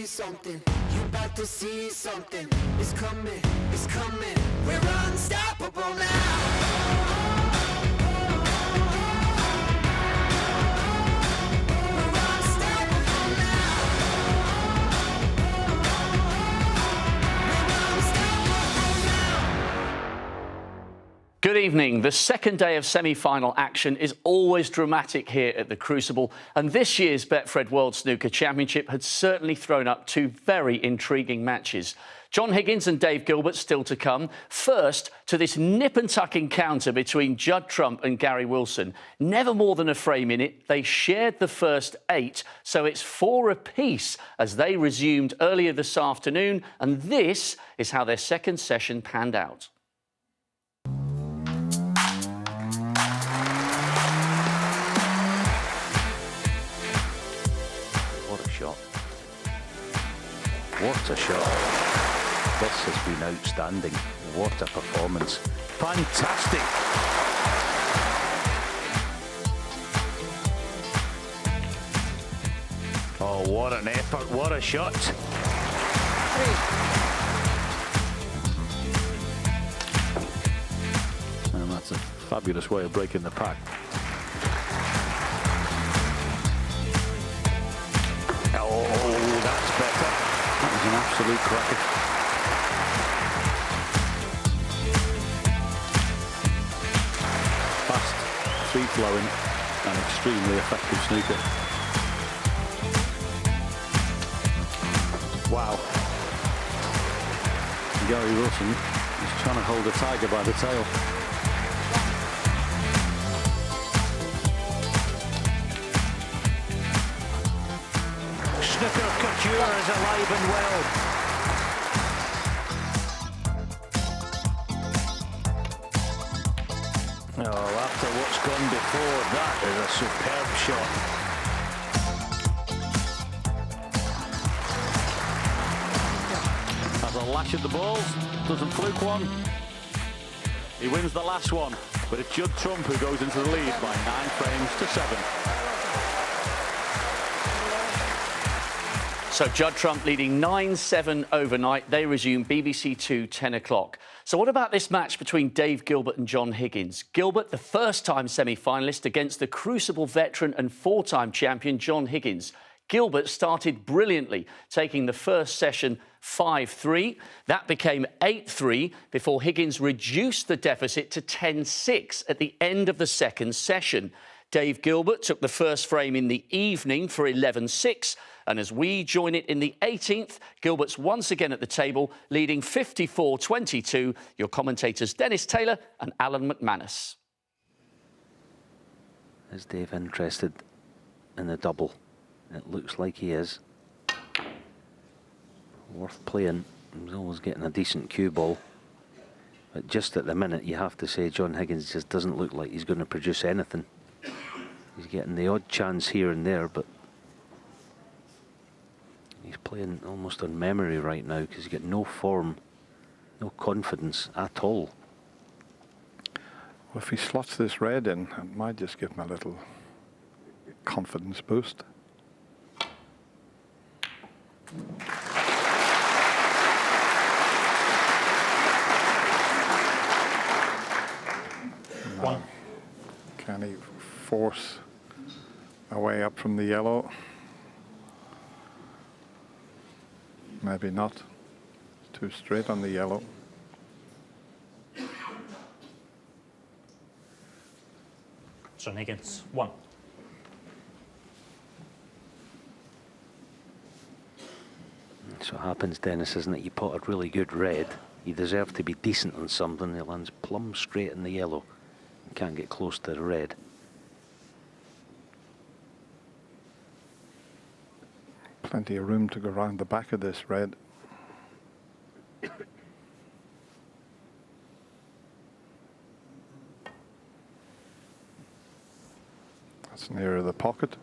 Something, you about to see something. It's coming, it's coming. We're unstoppable now. Good evening. The second day of semi-final action is always dramatic here at the Crucible, and this year's Betfred World Snooker Championship had certainly thrown up two very intriguing matches. John Higgins and Dave Gilbert still to come. First, to this nip-and-tuck encounter between Judd Trump and Gary Wilson. Never more than a frame in it, they shared the first 8, so it's 4 apiece as they resumed earlier this afternoon, and this is how their second session panned out. What a shot. This has been outstanding. What a performance. Fantastic. Oh, what an effort. What a shot. And that's a fabulous way of breaking the pack. Oh, that's better. That was an absolute cracker. Fast, free-flowing, and extremely effective snooker. Wow. Gary Wilson is trying to hold a tiger by the tail. Snooker Couture is alive and well. Oh, after what's gone before, that is a superb shot. Has a lash at the balls, doesn't fluke one. He wins the last one, but it's Judd Trump who goes into the lead by 9 frames to 7. So Judd Trump leading 9-7 overnight. They resume BBC 2, 10 o'clock. So what about this match between Dave Gilbert and John Higgins? Gilbert, the first-time semi-finalist against the Crucible veteran and 4-time champion John Higgins. Gilbert started brilliantly, taking the first session 5-3. That became 8-3 before Higgins reduced the deficit to 10-6 at the end of the second session. Dave Gilbert took the first frame in the evening for 11-6. And as we join it in the 18th, Gilbert's once again at the table, leading 54-22. Your commentators Dennis Taylor and Alan McManus. Is Dave interested in the double? It looks like he is. Worth playing. He's always getting a decent cue ball. But just at the minute, you have to say John Higgins just doesn't look like he's going to produce anything. He's getting the odd chance here and there, but he's playing almost on memory right now because he's got no form, no confidence at all. Well, if he slots this red in, it might just give him a little confidence boost. Now, can he force a way up from the yellow? Maybe not. It's too straight on the yellow. John Higgins, 1. That's what happens, Dennis, isn't it? You potted really good red. You deserve to be decent on something. It lands plumb straight in the yellow. You can't get close to the red. Plenty of room to go around the back of this red. That's nearer the pocket.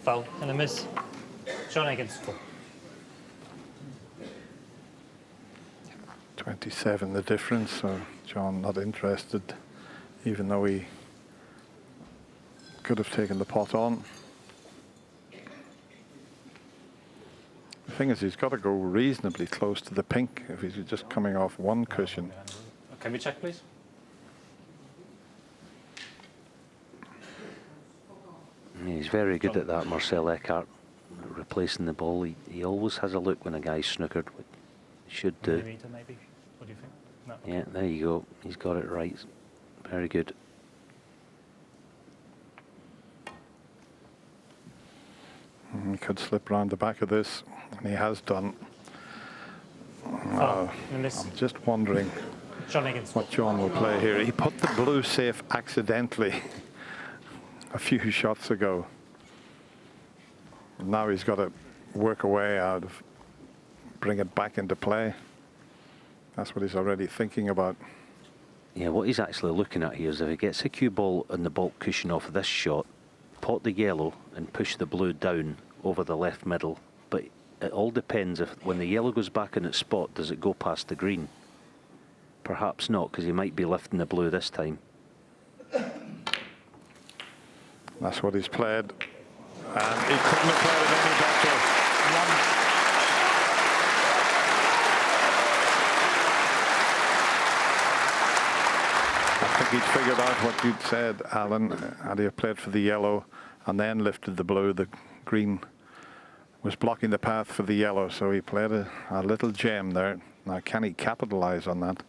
Foul and a miss. John Higgins full. 27 the difference, so John not interested, even though he could have taken the pot on. The thing is, he's got to go reasonably close to the pink if he's just coming off one cushion. Can we check, please? He's very good at that, Marcel Eckhart, replacing the ball. He always has a look when a guy's snookered. He should do. Millimeter, maybe. What do you think? No. Yeah, there you go. He's got it right. Very good. He could slip round the back of this, and he has done. And a miss. I'm just wondering John Higgins. what John will play here. He put the blue safe accidentally a few shots ago. Now he's got to work a way out of, bring it back into play. That's what he's already thinking about. Yeah, what he's actually looking at here is if he gets a cue ball on the baulk cushion off this shot, pot the yellow and push the blue down over the left middle. But it all depends if when the yellow goes back in its spot, does it go past the green? Perhaps not, because he might be lifting the blue this time. That's what he's played. And he couldn't have played it any better. I think he'd figured out what you'd said, Alan. Had he played for the yellow and then lifted the blue, the green was blocking the path for the yellow, so he played a little gem there. Now, can he capitalize on that?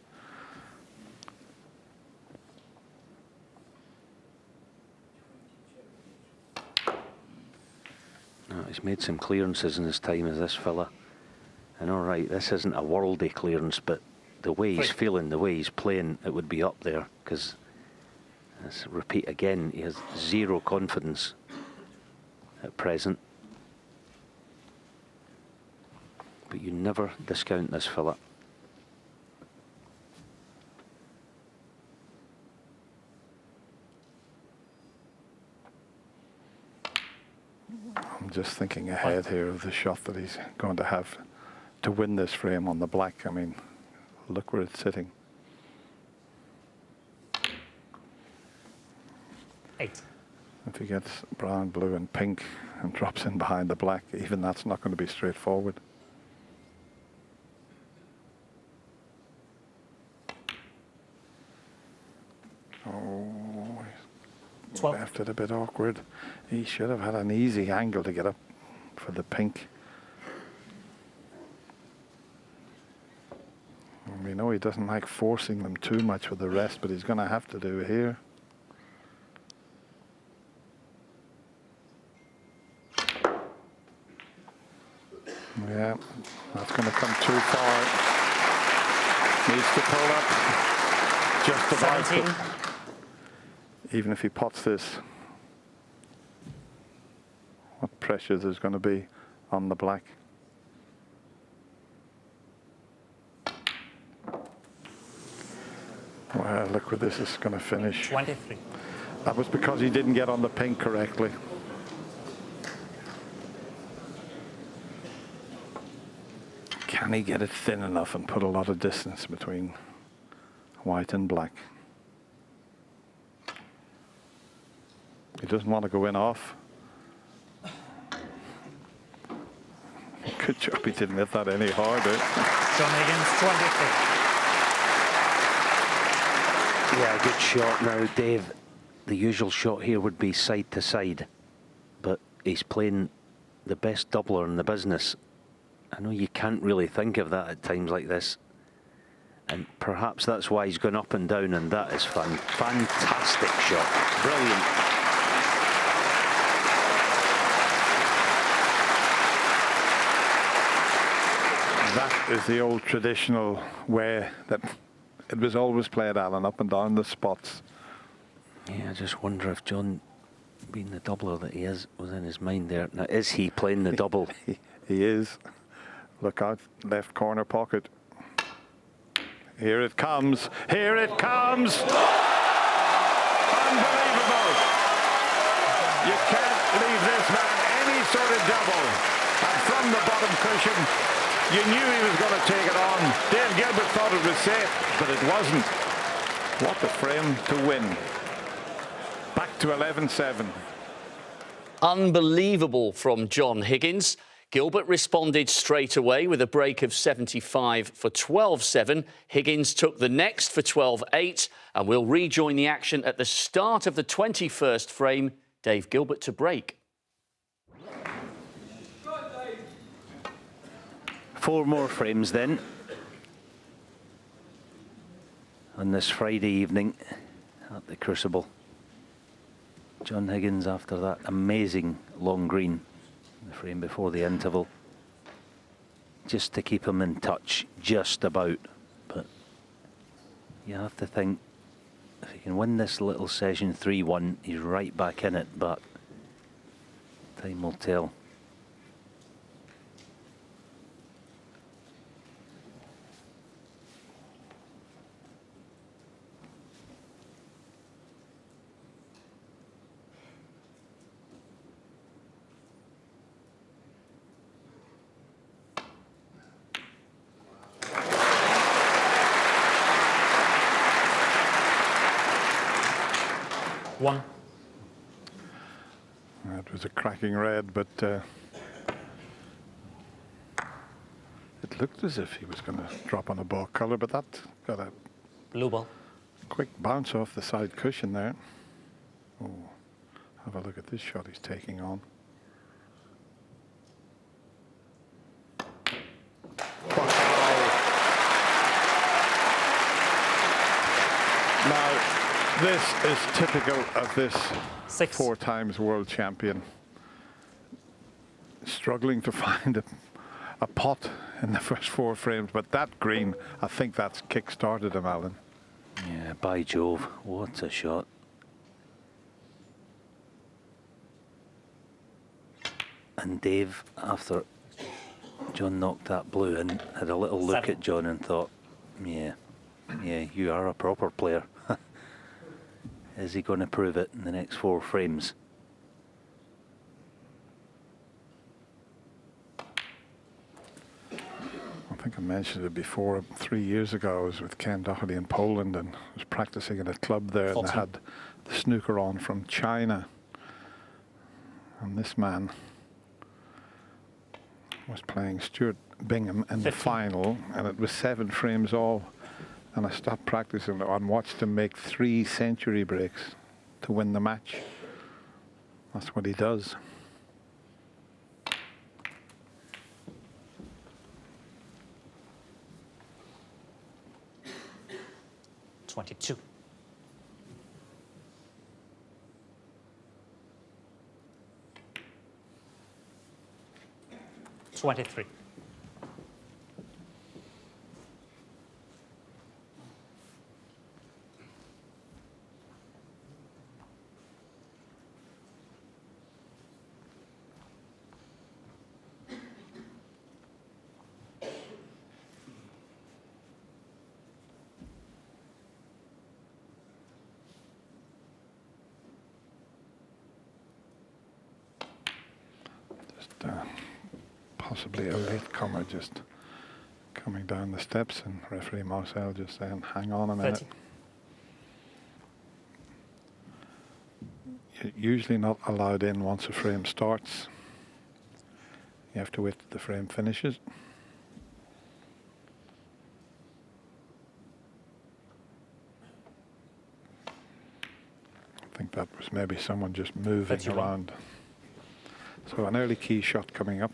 He's made some clearances in his time as this fella. And all right, this isn't a worldy clearance, but the way he's feeling, the way he's playing, it would be up there. Because, let's repeat again, he has zero confidence at present. But you never discount this fella. I'm just thinking ahead here of the shot that he's going to have to win this frame on the black. I mean, look where it's sitting. 8. If he gets brown, blue and pink and drops in behind the black, even that's not going to be straightforward. Oh, 12. left it a bit awkward. He should have had an easy angle to get up for the pink. And we know he doesn't like forcing them too much with the rest, but he's going to have to do it here. Yeah, that's going to come too far. Needs to pull up just about. 17. Even if he pots this, what pressure there's going to be on the black. Well, look where this is going to finish. 23. That was because he didn't get on the pink correctly. Can he get it thin enough and put a lot of distance between white and black? He doesn't want to go in off. Good job he didn't hit that any harder. John Higgins, 23. Yeah, good shot. Now, Dave, the usual shot here would be side to side, but he's playing the best doubler in the business. I know you can't really think of that at times like this, and perhaps that's why he's gone up and down, and that is fun. Fantastic shot. Brilliant. is the old traditional way that it was always played, Alan, up and down the spots. Yeah, I just wonder if John, being the doubler that he is, was in his mind there. Now, is he playing the double? He is. Look out, left corner pocket. Here it comes. Here it comes. Unbelievable. You can't leave this man any sort of double. And from the bottom cushion, you knew he was going to take it on. Dave Gilbert thought it was safe, but it wasn't. What a frame to win. Back to 11-7. Unbelievable from John Higgins. Gilbert responded straight away with a break of 75 for 12-7. Higgins took the next for 12-8 and will rejoin the action at the start of the 21st frame. Dave Gilbert to break. 4 more frames then. On this Friday evening at the Crucible. John Higgins after that amazing long green. The frame before the interval, just to keep him in touch, just about. But you have to think, if he can win this little session 3-1, he's right back in it, but time will tell. That was a cracking red, but it looked as if he was going to drop on a ball colour, but that got a Blue ball. quick bounce off the side cushion there. Oh, have a look at this shot he's taking on. Now, this is typical of this 4 times world champion. Struggling to find a pot in the first 4 frames, but that green, I think that's kick-started him, Alan. Yeah, by Jove, what a shot. And Dave, after John knocked that blue in, had a little look at John and thought, yeah, you are a proper player. Is he going to prove it in the next 4 frames? I think I mentioned it before. 3 years ago, I was with Ken Doherty in Poland and was practicing at a club there, and they had the snooker on from China. And this man was playing Stuart Bingham in the final, and it was 7 frames all. And I stopped practicing and watched him make 3 century breaks to win the match. That's what he does. .22. .23. Possibly a latecomer just coming down the steps, and referee Marcel just saying, hang on a minute. 30. You're usually not allowed in once a frame starts. You have to wait till the frame finishes. I think that was maybe someone just moving 31. around. So an early key shot coming up.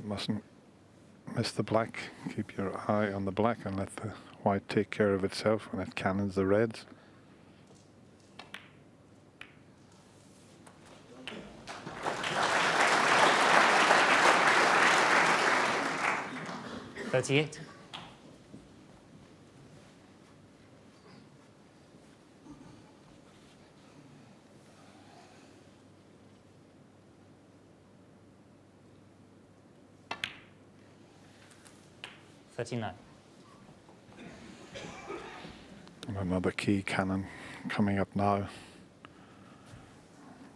Mustn't miss the black. Keep your eye on the black and let the white take care of itself when it cannons the reds. 38. $39. And another key cannon coming up now.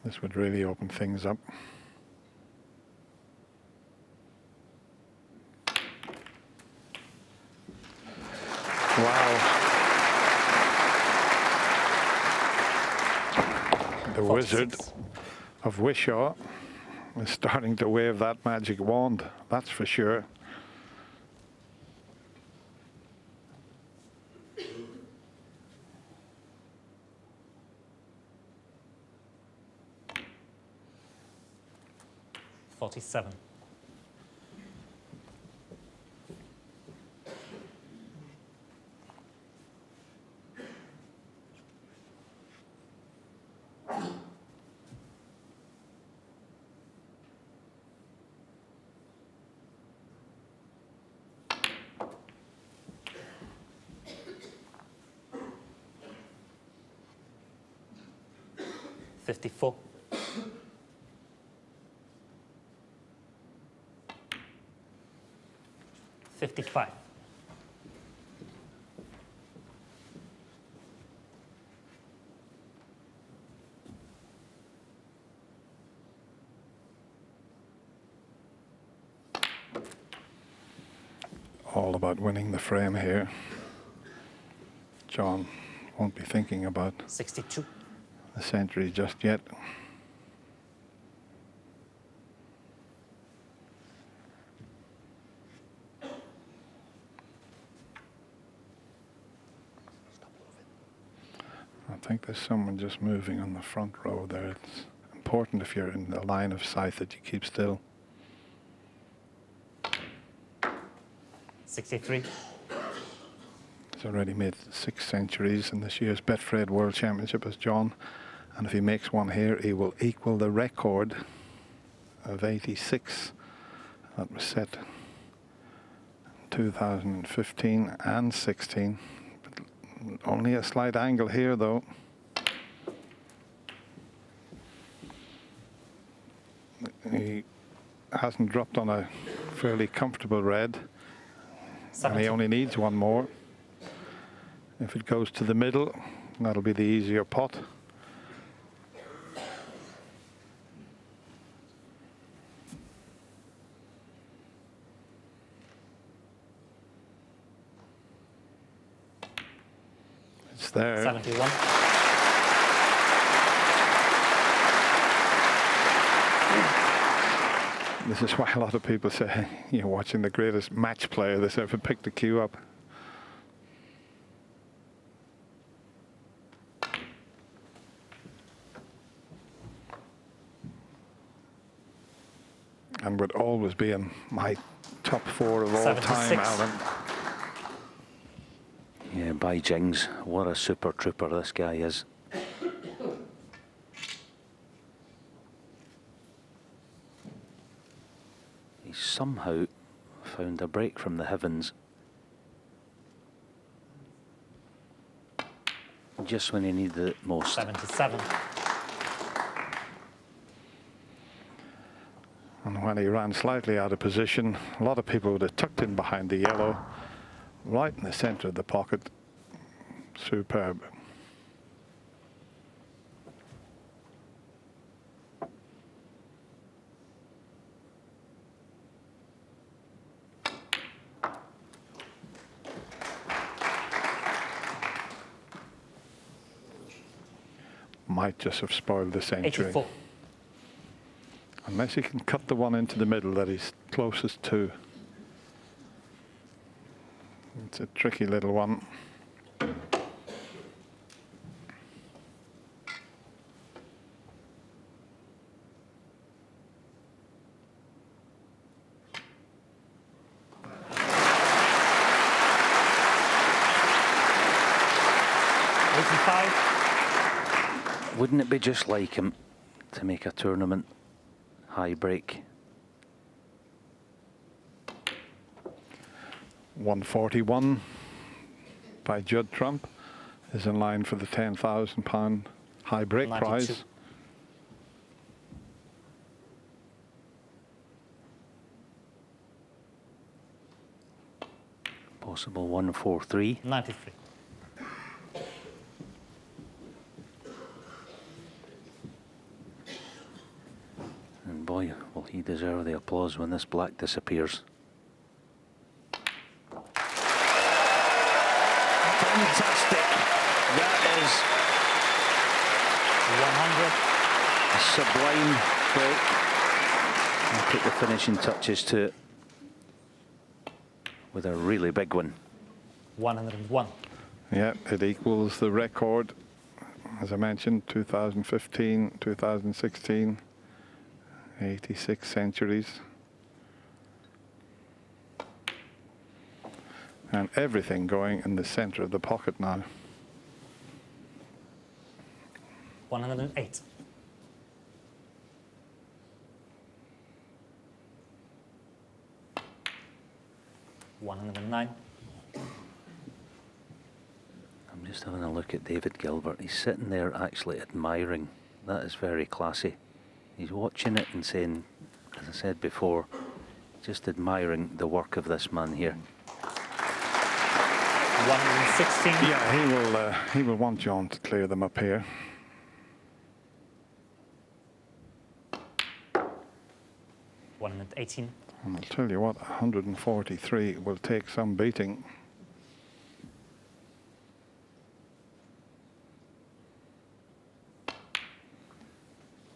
This would really open things up. Wow. The 46. Wizard of Wishaw is starting to wave that magic wand, that's for sure. $47. $54. $55. All about winning the frame here. John won't be thinking about 62. the century just yet. I think there's someone just moving on the front row there. It's important if you're in the line of sight that you keep still. 63. He's already made 6 centuries in this year's Betfred World Championship as John. And if he makes one here, he will equal the record of 86 that was set in 2015 and 16. But only a slight angle here, though. He hasn't dropped on a fairly comfortable red. 70. And he only needs one more. If it goes to the middle, that'll be the easier pot. It's there. 71. This is why a lot of people say you're watching the greatest match player that's ever picked a cue up. And would always be in my top 4 of all 76. time, Alan. Yeah, by jings, what a super trooper this guy is. He's somehow found a break from the heavens. Just when he needed it most. 77. And when he ran slightly out of position, a lot of people would have tucked in behind the yellow, right in the center of the pocket. Superb. Might just have spoiled the century. 84. Unless he can cut the one into the middle that he's closest to. It's a tricky little one. Wouldn't it be just like him to make a tournament high break? 141 by Judd Trump is in line for the £10,000 high break 92. prize. Possible 143. 93. And boy, will he deserve the applause when this black disappears. Fantastic. That is 100. a sublime break. I'll put the finishing touches to it with a really big one. 101. Yeah, it equals the record, as I mentioned, 2015, 2016, 86 centuries. And everything going in the center of the pocket now. 108. 109. I'm just having a look at David Gilbert. He's sitting there actually admiring. That is very classy. He's watching it and saying, as I said before, just admiring the work of this man here. 116. Yeah, he will want John to clear them up here. 118. And I'll tell you what, 143 will take some beating.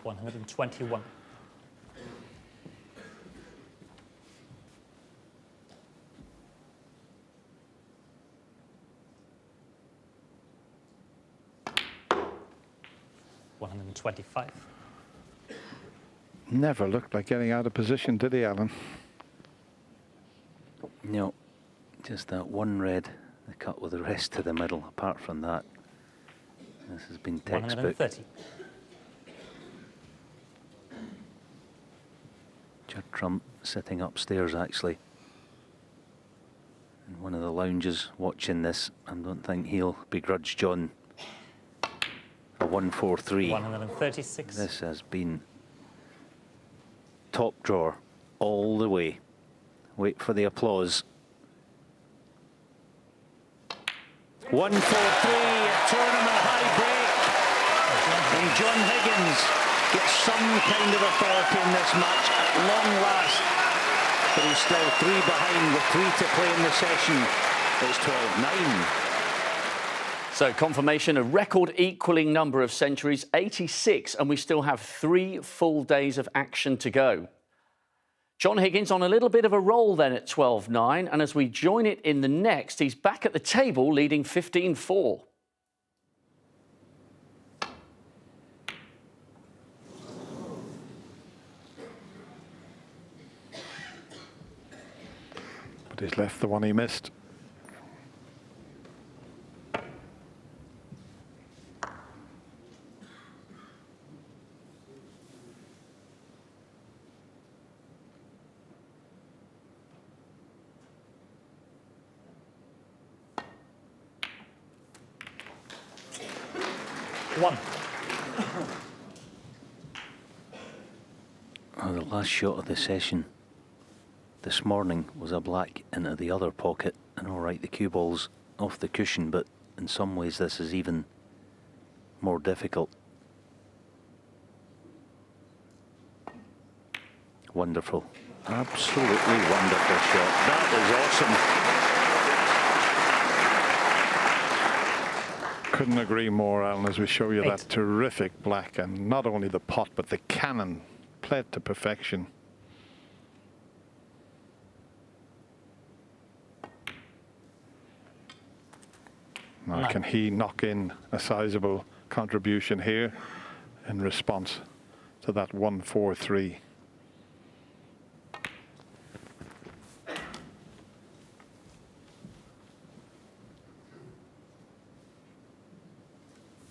$121. 125. Never looked like getting out of position, did he, Alan? No, just that one red, the cut with the rest to the middle. Apart from that, this has been textbook. 130. Judd Trump sitting upstairs actually in one of the lounges watching this. I don't think he'll begrudge John a 143. 136. This has been top drawer all the way. Wait for the applause. 143, a tournament high break. And John Higgins gets some kind of authority in this match at long last. But he's still 3 behind with 3 to play in the session. It's 12-9. So confirmation, a record equaling number of centuries, 86, and we still have 3 full days of action to go. John Higgins on a little bit of a roll then at 12-9, and as we join it in the next, he's back at the table leading 15-4. But he's left the one he missed. Oh, the last shot of the session this morning was a black into the other pocket, and all right, the cue ball's off the cushion, but in some ways this is even more difficult. Wonderful, absolutely wonderful shot. That is awesome. Couldn't agree more, Alan, as we show you 8. that terrific black, and not only the pot but the cannon played to perfection. Now, 9. can he knock in a sizable contribution here in response to that 143?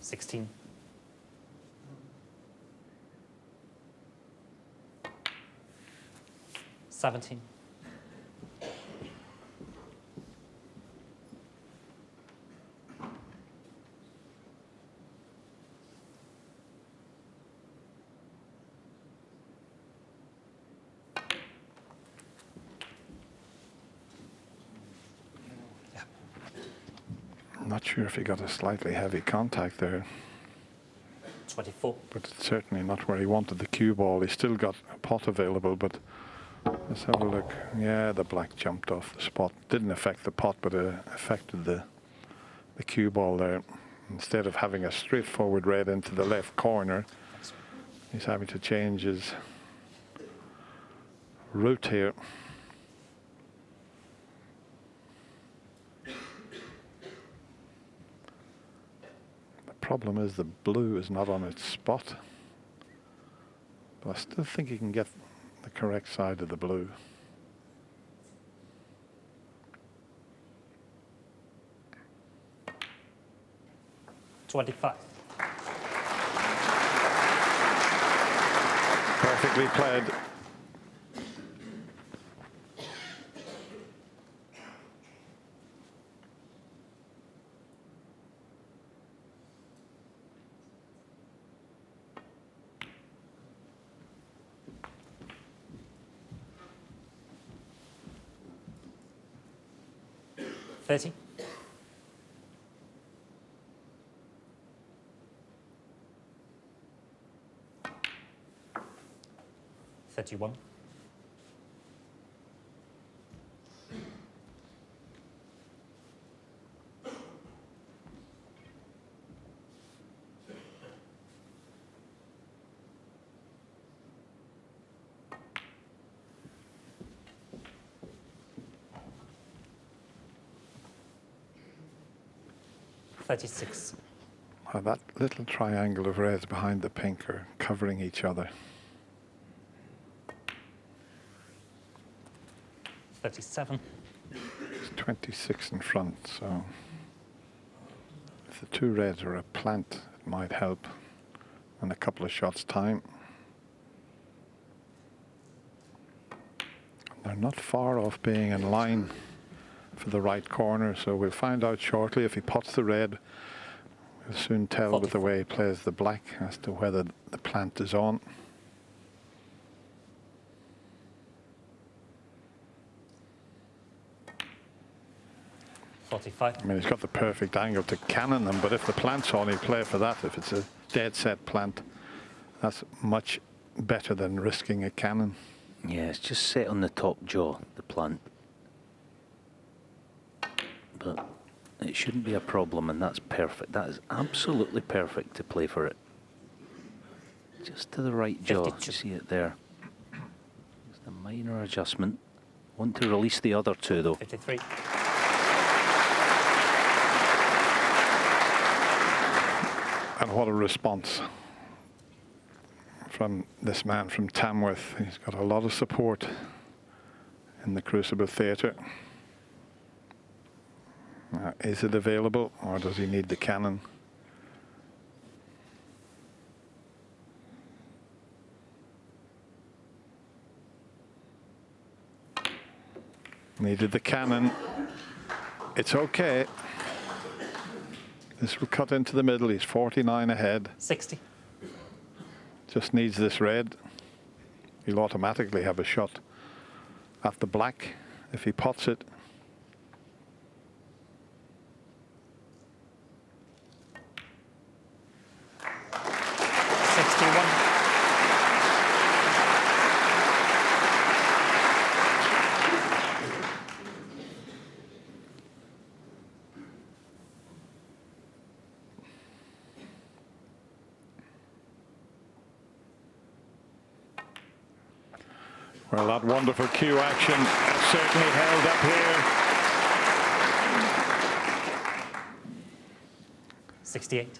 $16. 17. not sure if he got a slightly heavy contact there, 24. but it's certainly not where he wanted the cue ball. He still got a pot available, but let's have a look. Yeah, the black jumped off the spot. Didn't affect the pot, but affected the cue ball there. Instead of having a straightforward red into the left corner, he's having to change his route here. The problem is the blue is not on its spot, but I still think he can get the correct side of the blue. $25. Perfectly played. $30. $31. $36. That little triangle of reds behind the pink are covering each other. 37. It's 26 in front, so if the two reds are a plant, it might help in a couple of shots' time. They're not far off being in line for the right corner, so we'll find out shortly. If he pots the red, we'll soon tell with the way he plays the black as to whether the plant is on. $45. I mean, he's got the perfect angle to cannon them, but if the plant's on, he'll play for that. If it's a dead set plant, that's much better than risking a cannon. Yeah, it's just set on the top jaw, the plant. But it shouldn't be a problem, and that's perfect. That is absolutely perfect to play for it. Just to the right jaw, 52. you see it there. Just a minor adjustment. Want to release the other two, though. 53. And what a response from this man from Tamworth. He's got a lot of support in the Crucible Theatre. Is it available, or does he need the cannon? Needed the cannon. It's okay. This will cut into the middle. He's 49 ahead. 60. Just needs this red. He'll automatically have a shot at the black if he pots it. Well, that wonderful cue action certainly held up here. 68.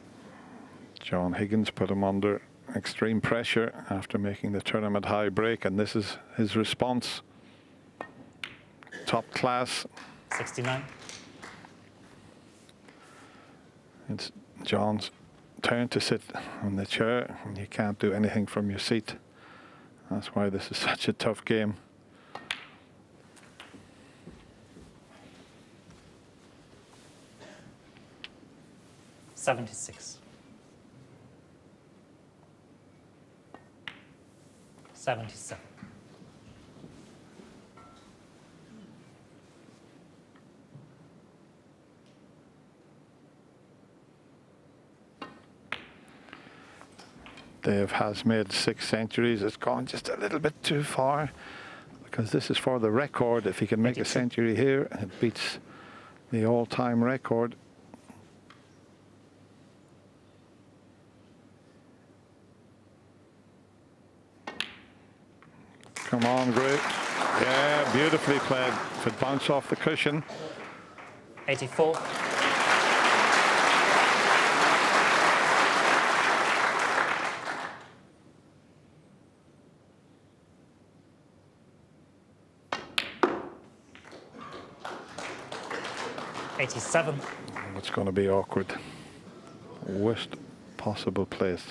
John Higgins put him under extreme pressure after making the tournament high break, and this is his response. Top class. 69. It's John's turn to sit on the chair, and you can't do anything from your seat. That's why this is such a tough game. $76. 77. Dave has made 6 centuries. It's gone just a little bit too far because this is for the record. If he can make a century here, it beats the all-time record. Come on, Group. Yeah, beautifully played. If it bounced off the cushion. 84. '87. It's going to be awkward. Worst possible place.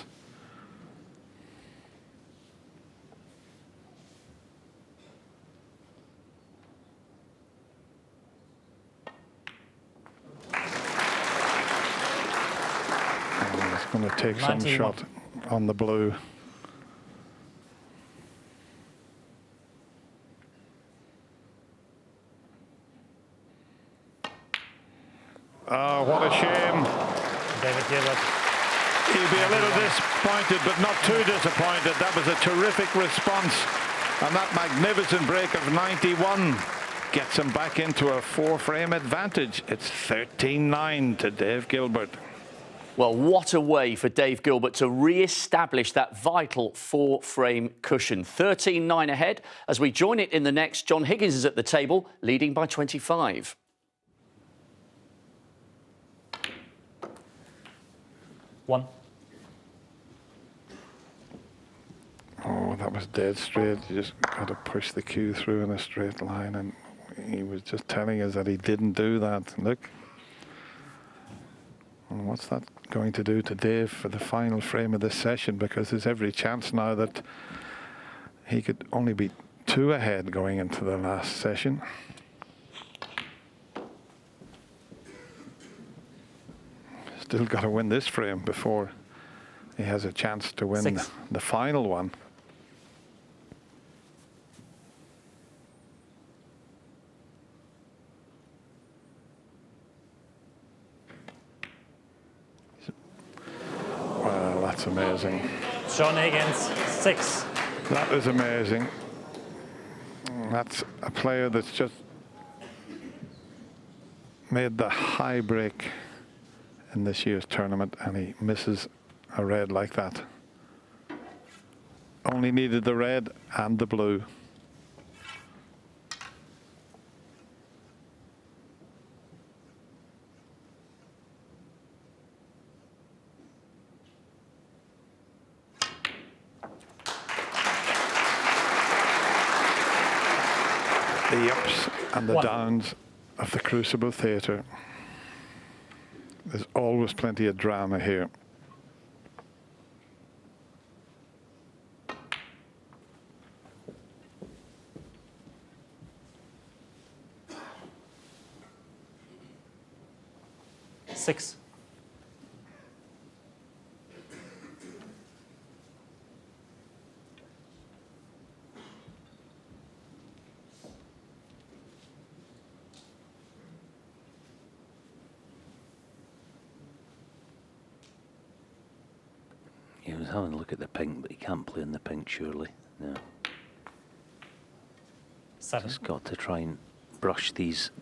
Going to take 91. some shot on the blue. Oh, what a shame. David Gilbert. He'd be a little disappointed, but not too disappointed. That was a terrific response. And that magnificent break of 91 gets him back into a 4-frame advantage. It's 13-9 to Dave Gilbert. Well, what a way for Dave Gilbert to re-establish that vital 4-frame cushion. 13-9 ahead. As we join it in the next, John Higgins is at the table, leading by 25. One. Oh, that was dead straight. You just got to push the cue through in a straight line, and he was just telling us that he didn't do that. Look. And what's that going to do to Dave for the final frame of this session? Because there's every chance now that he could only be 2 ahead going into the last session. Still got to win this frame before he has a chance to win the final one. Well, that's amazing. John Higgins, 6. That is amazing. That's a player that's just made the high break in this year's tournament, and he misses a red like that. Only needed the red and the blue. The ups and the downs of the Crucible Theatre. There's always plenty of drama here. Six. He was having a look at the pink, but he can't play in the pink, surely. No. 7. He's got to try and brush these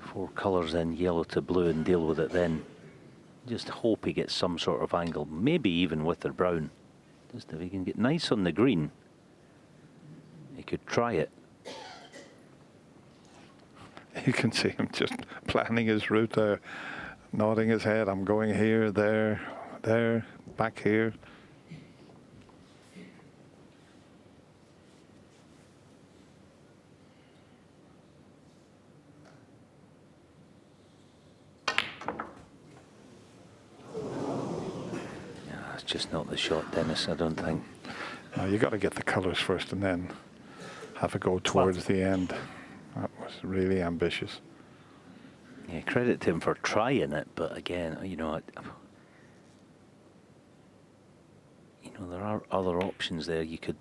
4 colours in, yellow to blue, and deal with it then. Just hope he gets some sort of angle, maybe even with the brown. Just if he can get nice on the green, he could try it. You can see him just planning his route there, nodding his head. I'm going here, there, back here. It's just not the shot, Dennis, I don't think. No, you got to get the colours first and then have a go towards the end. That was really ambitious. Yeah, credit to him for trying it, but again, you know, there are other options there. You could,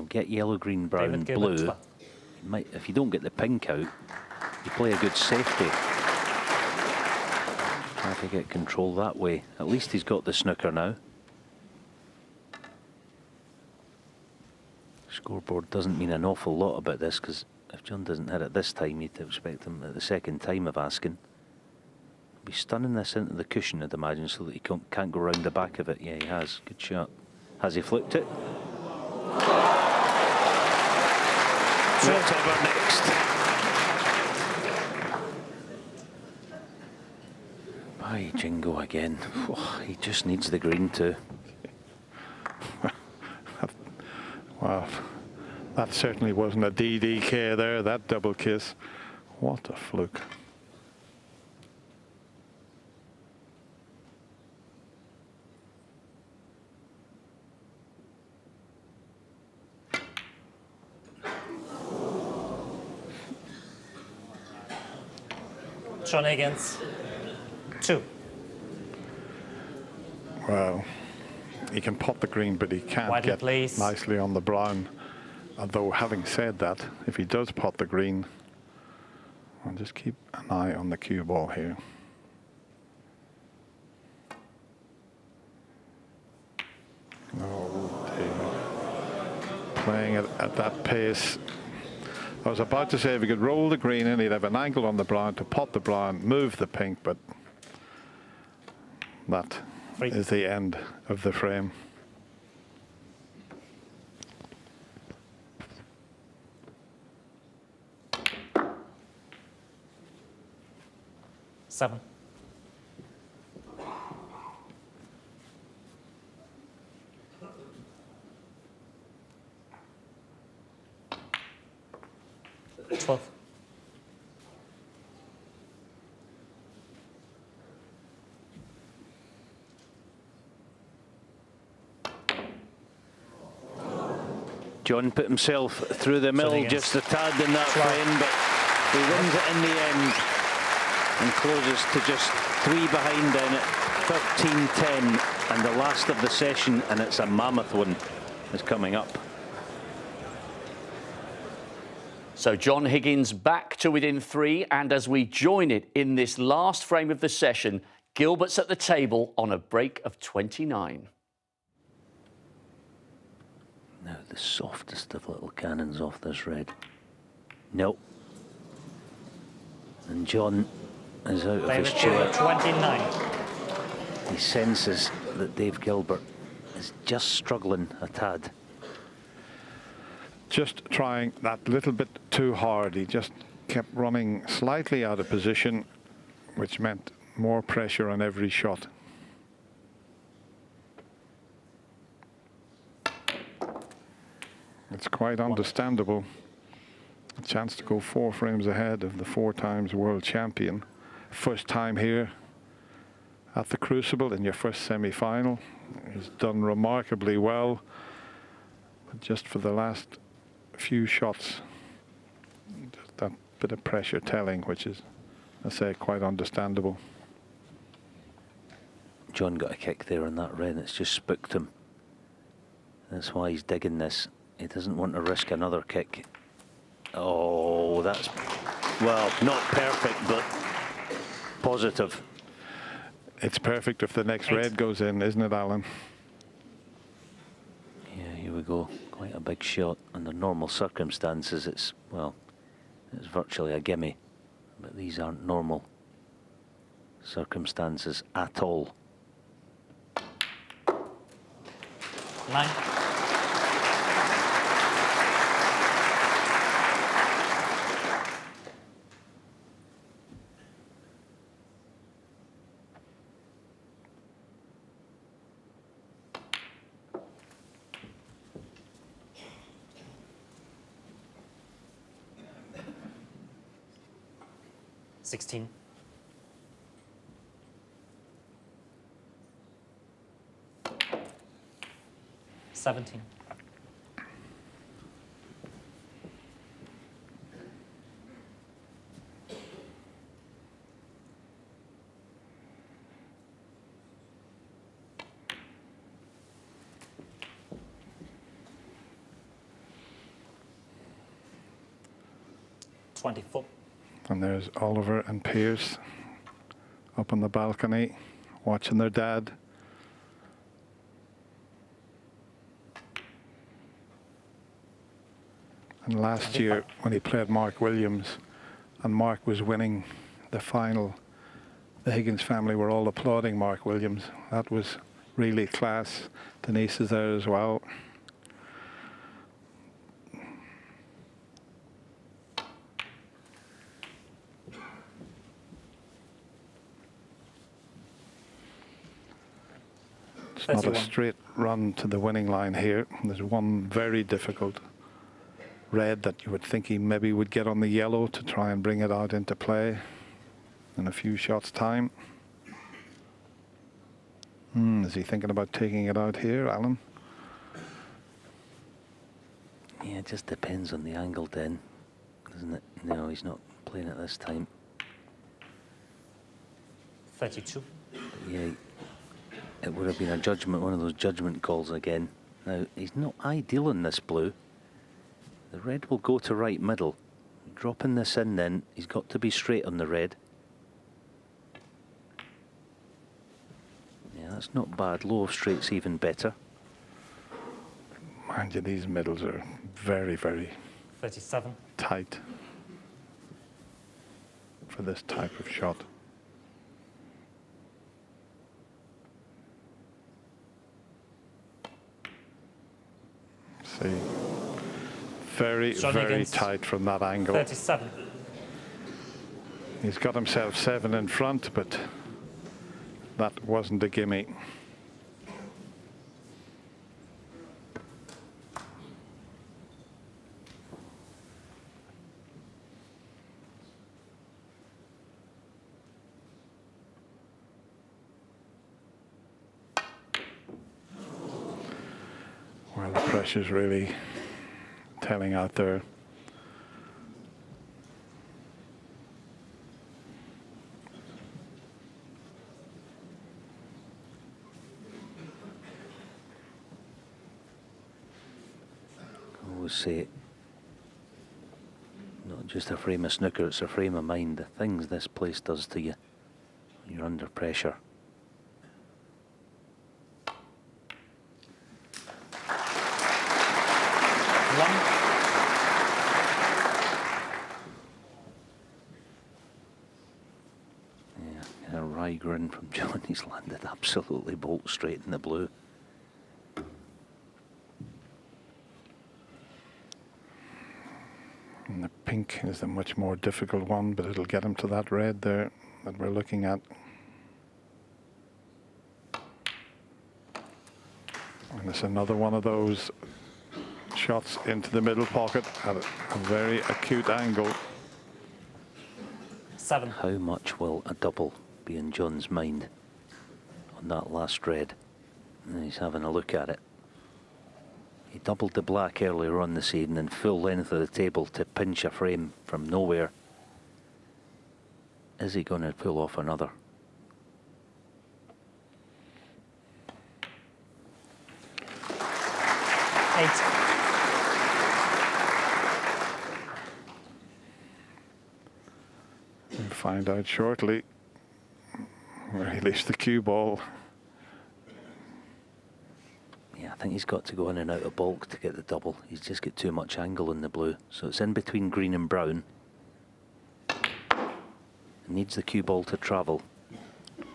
get yellow, green, brown, blue. You might, if you don't get the pink out, you play a good safety. Try to get control that way. At least he's got the snooker now. Scoreboard doesn't mean an awful lot about this, because if John doesn't hit it this time, you'd expect him at the second time of asking. Be stunning this into the cushion, I'd imagine, so that he can't go round the back of it. Yeah, he has. Good shot. Has he flicked it? Whatever next. By Jingo again. Oh, he just needs the green too. Well, that certainly wasn't a DDK there, that double kiss. What a fluke. John Higgins, 2. Well, he can pot the green, but he can't Widely get placed. nicely on the brown. Although, having said that, if he does pot the green, I'll just keep an eye on the cue ball here. Oh dear. Playing it at that pace. I was about to say if he could roll the green in, he'd have an angle on the brown to pot the brown, move the pink, but that is the end of the frame. Seven. Twelve. John put himself through the middle just a tad in that frame, but he wins it in the end and closes to just 3 behind in at 13-10, and the last of the session, and it's a mammoth one, is coming up. So John Higgins back to within 3, and as we join it in this last frame of the session, Gilbert's at the table on a break of 29. Now the softest of little cannons off this red. Nope. And John is out of his chair. 29. He senses that Dave Gilbert is just struggling a tad. Just trying that little bit too hard. He just kept running slightly out of position, which meant more pressure on every shot. It's quite understandable. A chance to go 4 frames ahead of the 4 times world champion. First time here at the Crucible in your first semi-final. He's done remarkably well, but just for the last few shots, just that bit of pressure telling, which is, I say, quite understandable. John got a kick there on that red. It's just spooked him. That's why he's digging this. He doesn't want to risk another kick. Oh, that's, well, not perfect, but positive. It's perfect if the next red goes in, isn't it, Alan? Yeah, here we go. Quite a big shot. Under normal circumstances, it's, well, it's virtually a gimme. But these aren't normal circumstances at all. 9. Sixteen. 17. And there's Oliver and Pierce up on the balcony watching their dad. And last year, when he played Mark Williams, and Mark was winning the final, the Higgins family were all applauding Mark Williams. That was really class. Denise is there as well. It's not a straight run to the winning line here. There's one very difficult red that you would think he maybe would get on the yellow to try and bring it out into play in a few shots time. Is he thinking about taking it out here, Alan? Yeah, it just depends on the angle then, doesn't it? No, he's not playing it this time. 32. Yeah, it would have been a judgment, one of those judgment calls again. Now, he's not ideal in this blue. The red will go to right middle. Dropping this in then, he's got to be straight on the red. Yeah, that's not bad. Low of straight's even better. Mind you, these middles are very, very 37. tight for this type of shot. See, very, John very Higgins, tight from that angle. 37. He's got himself 7 in front, but that wasn't a gimme. Well, the pressure's really telling out there. I always say, not just a frame of snooker, it's a frame of mind. The things this place does to you when you're under pressure. Yeah, a wry grin from John. He's landed absolutely bolt straight in the blue. And the pink is a much more difficult one, but it'll get him to that red there that we're looking at. And it's another one of those shots into the middle pocket at a very acute angle. 7. How much will a double be in John's mind on that last red? And he's having a look at it. He doubled the black earlier on this evening, full length of the table to pinch a frame from nowhere. Is he going to pull off another? We'll find out shortly where he leaves the cue ball. Yeah, I think he's got to go in and out of bulk to get the double. He's just got too much angle in the blue. So it's in between green and brown. It needs the cue ball to travel.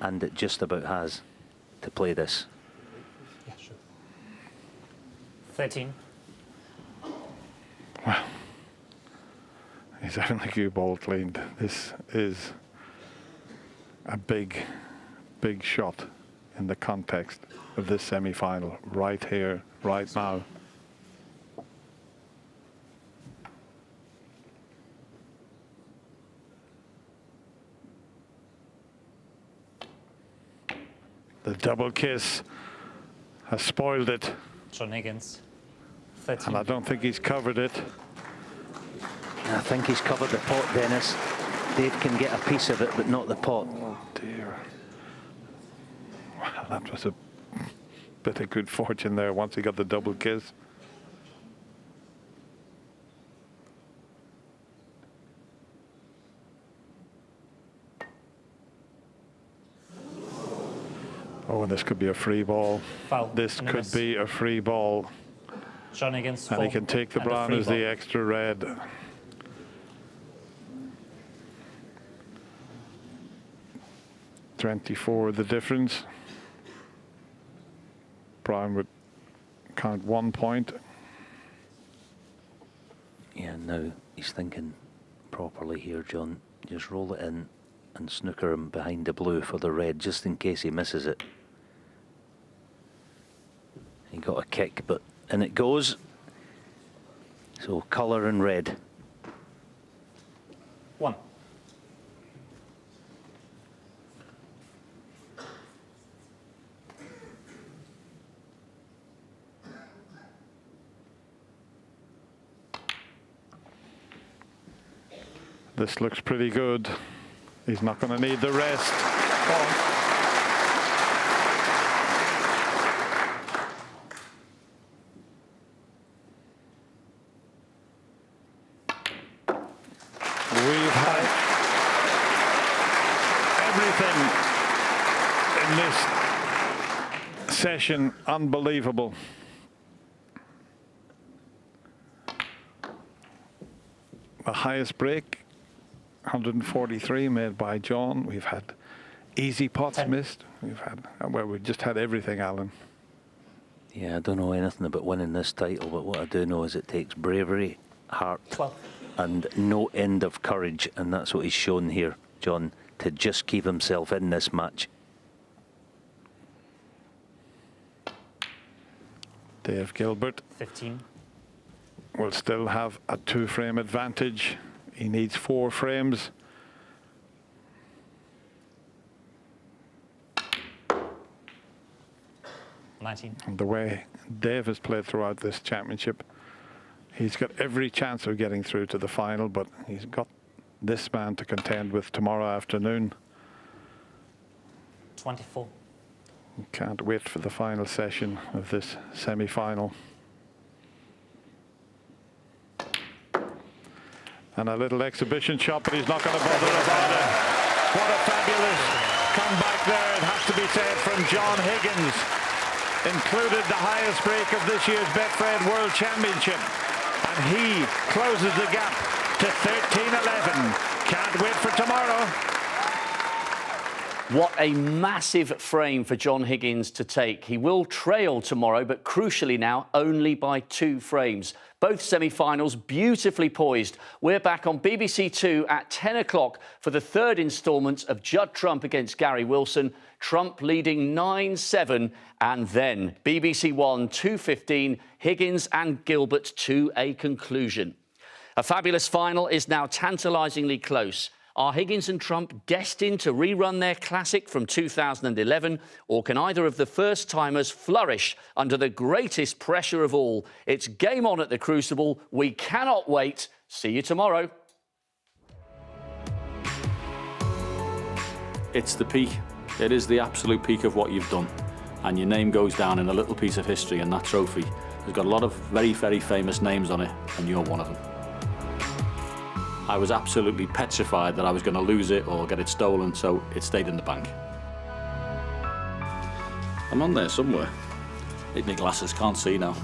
And it just about has to play this. Yeah, sure. 13. Well, he's having the cue ball cleaned. This is a big, big shot in the context of this semi-final, right here, right now. The double kiss has spoiled it, John Higgins. 13. and I don't think he's covered it. I think he's covered the pot, Dennis. Dave can get a piece of it, but not the pot. Oh dear. Well, that was a bit of good fortune there once he got the double kiss. Oh, and this could be a free ball. Foul. This And a could miss. be a free ball. John Higgins, And full. he can take the And a brown free as ball. the extra red. $24 the difference. Brown would count 1 point. Yeah, now he's thinking properly here, John. Just roll it in and snooker him behind the blue for the red, just in case he misses it. He got a kick, but in it goes. So colour and red. 1. This looks pretty good. He's not going to need the rest. We've had everything in this session unbelievable. The highest break, 143 made by John. We've had easy pots 10. missed. We've had, well, we've just had everything, Alan. Yeah, I don't know anything about winning this title, but what I do know is it takes bravery, heart, 12. and no end of courage, and that's what he's shown here, John, to just keep himself in this match. Dave Gilbert 15. will still have a 2-frame advantage. He needs 4 frames. And the way Dave has played throughout this championship, he's got every chance of getting through to the final, but he's got this man to contend with tomorrow afternoon. 24. Can't wait for the final session of this semi-final. And a little exhibition shot, but he's not going to bother about it. What a fabulous comeback there, it has to be said, from John Higgins. Included the highest break of this year's Betfred World Championship. And he closes the gap to 13-11. Can't wait for tomorrow. What a massive frame for John Higgins to take. He will trail tomorrow, but crucially now, only by 2 frames. Both semi-finals beautifully poised. We're back on BBC Two at 10 o'clock for the 3rd instalment of Judd Trump against Gary Wilson. Trump leading 9-7, and then BBC One 2:15, Higgins and Gilbert to a conclusion. A fabulous final is now tantalisingly close. Are Higgins and Trump destined to rerun their classic from 2011, or can either of the first-timers flourish under the greatest pressure of all? It's game on at the Crucible. We cannot wait. See you tomorrow. It's the peak. It is the absolute peak of what you've done. And your name goes down in a little piece of history, and that trophy has got a lot of very, very famous names on it, and you're one of them. I was absolutely petrified that I was going to lose it or get it stolen, so it stayed in the bank. I'm on there somewhere. My glasses can't see now.